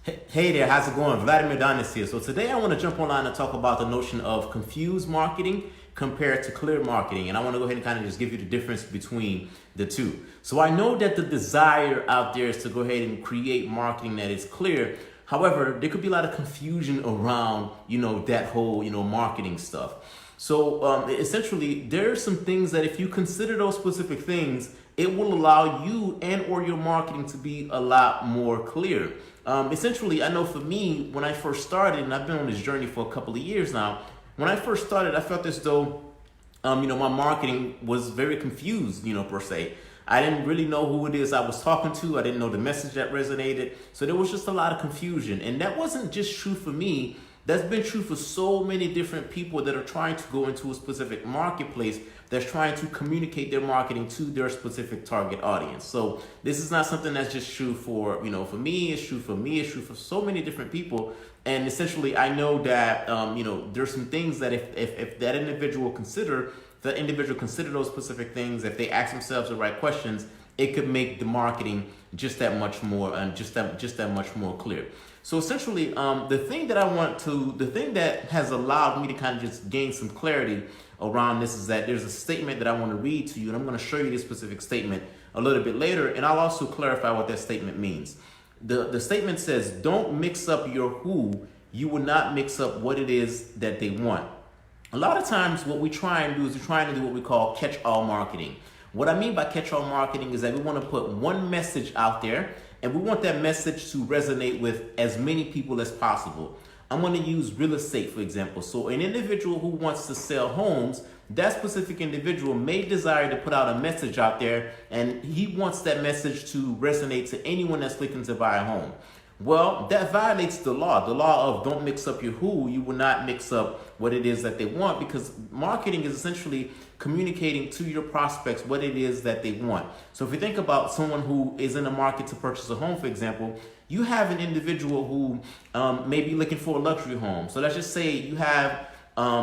Hey there, how's it going? Vladimir Donis here. So today I want to jump online and talk about the notion of confused marketing compared to clear marketing. And I want to go ahead and kind of just give you the difference between the two. So I know that the desire out there is to go ahead and create marketing that is clear. However, there could be a lot of confusion around, that whole, marketing stuff. So essentially, there are some things that if you consider those specific things, it will allow you and or your marketing to be a lot more clear. Essentially, I know for me, when I first started, and I've been on this journey for a couple of years now, when I first started, I felt as though, my marketing was very confused, per se. I didn't really know who it is I was talking to. I didn't know the message that resonated. So there was just a lot of confusion. And that wasn't just true for me. That's been true for so many different people that are trying to go into a specific marketplace that's trying to communicate their marketing to their specific target audience. So this is not something that's just true for, for me, it's true for me, it's true for so many different people. And essentially, I know that, there's some things that if that individual consider those specific things, if they ask themselves the right questions, it could make the marketing just that much more and just that much more clear. So essentially, the thing that has allowed me to kind of just gain some clarity around this is that there's a statement that I want to read to you, and I'm going to show you this specific statement a little bit later, and I'll also clarify what that statement means. The statement says, "Don't mix up your who. You will not mix up what it is that they want." A lot of times what we try and do is we're trying to do what we call catch-all marketing. What I mean by catch-all marketing is that we want to put one message out there and we want that message to resonate with as many people as possible. I'm going to use real estate, for example. So an individual who wants to sell homes, that specific individual may desire to put out a message out there, and he wants that message to resonate to anyone that's looking to buy a home. Well, that violates the law of don't mix up your who. You will not mix up what it is that they want, because marketing is essentially communicating to your prospects what it is that they want. So if you think about someone who is in the market to purchase a home, for example, you have an individual who may be looking for a luxury home. So let's just say you have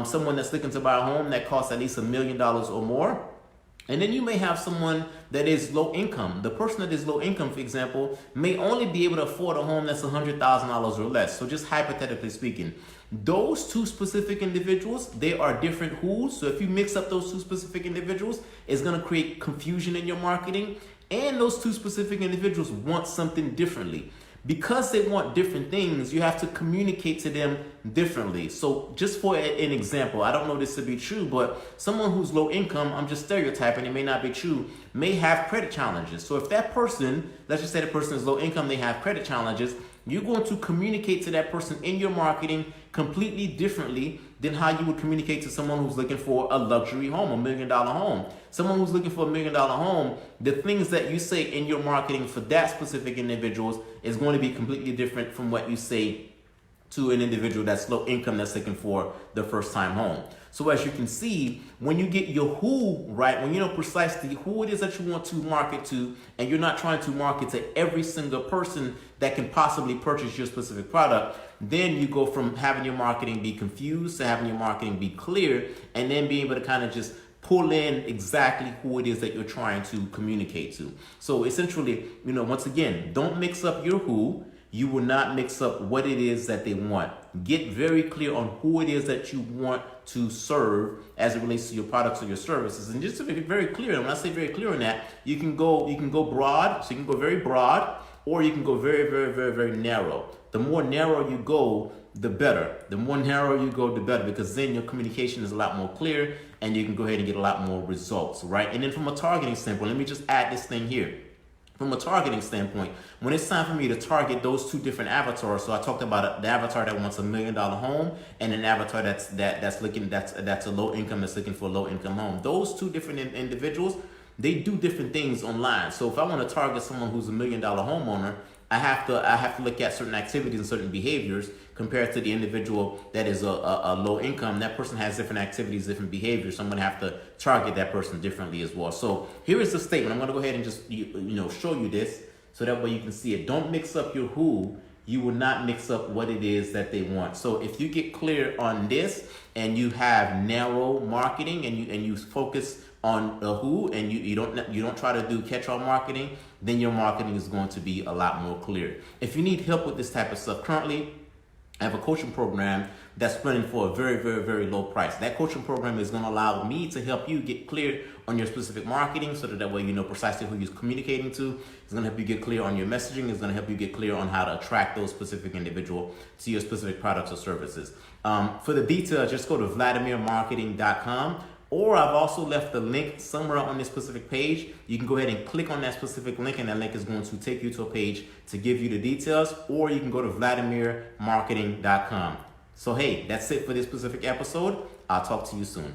someone that's looking to buy a home that costs at least $1 million or more. And then you may have someone that is low income. The person that is low income, for example, may only be able to afford a home that's $100,000 or less. So just hypothetically speaking, those two specific individuals, they are different who's. So if you mix up those two specific individuals, it's going to create confusion in your marketing. And those two specific individuals want something differently. Because they want different things, you have to communicate to them differently. So just for an example, I don't know this to be true, but someone who's low income, I'm just stereotyping, it may not be true, may have credit challenges. So if that person, let's just say the person is low income, they have credit challenges, you're going to communicate to that person in your marketing completely differently than how you would communicate to someone who's looking for a luxury home, $1 million home. Someone who's looking for $1 million home, the things that you say in your marketing for that specific individuals is going to be completely different from what you say to an individual that's low income that's looking for the first time home. So as you can see, when you get your who right, when you know precisely who it is that you want to market to, and you're not trying to market to every single person that can possibly purchase your specific product, then you go from having your marketing be confused to having your marketing be clear, and then being able to kind of just pull in exactly who it is that you're trying to communicate to. So essentially, once again, don't mix up your who. You will not mix up what it is that they want. Get very clear on who it is that you want to serve as it relates to your products or your services. And just to be very clear, and when I say very clear on that, you can go broad, so you can go very broad, or you can go very, very, very, very narrow. The more narrow you go, the better. The more narrow you go, the better, because then your communication is a lot more clear and you can go ahead and get a lot more results, right? And then from a targeting standpoint, let me just add this thing here. From a targeting standpoint, when it's time for me to target those two different avatars, so I talked about the avatar that wants $1 million home and an avatar that's a low income that's looking for a low income home. Those two different individuals, they do different things online. So if I want to target someone who's $1 million homeowner, I have to look at certain activities and certain behaviors compared to the individual that is a low income. That person has different activities, different behaviors. So I'm going to have to target that person differently as well. So here is the statement. I'm going to go ahead and just show you this so that way you can see it. Don't mix up your who. You will not mix up what it is that they want. So if you get clear on this and you have narrow marketing and you focus on who, and you don't try to do catch-all marketing, then your marketing is going to be a lot more clear. If you need help with this type of stuff, currently I have a coaching program that's running for a very, very, very low price. That coaching program is going to allow me to help you get clear on your specific marketing, so that way you know precisely who you're communicating to. It's going to help you get clear on your messaging. It's going to help you get clear on how to attract those specific individuals to your specific products or services. For the details, just go to VladimirMarketing.com. Or I've also left the link somewhere on this specific page. You can go ahead and click on that specific link, and that link is going to take you to a page to give you the details. Or you can go to VladimirMarketing.com. So hey, that's it for this specific episode. I'll talk to you soon.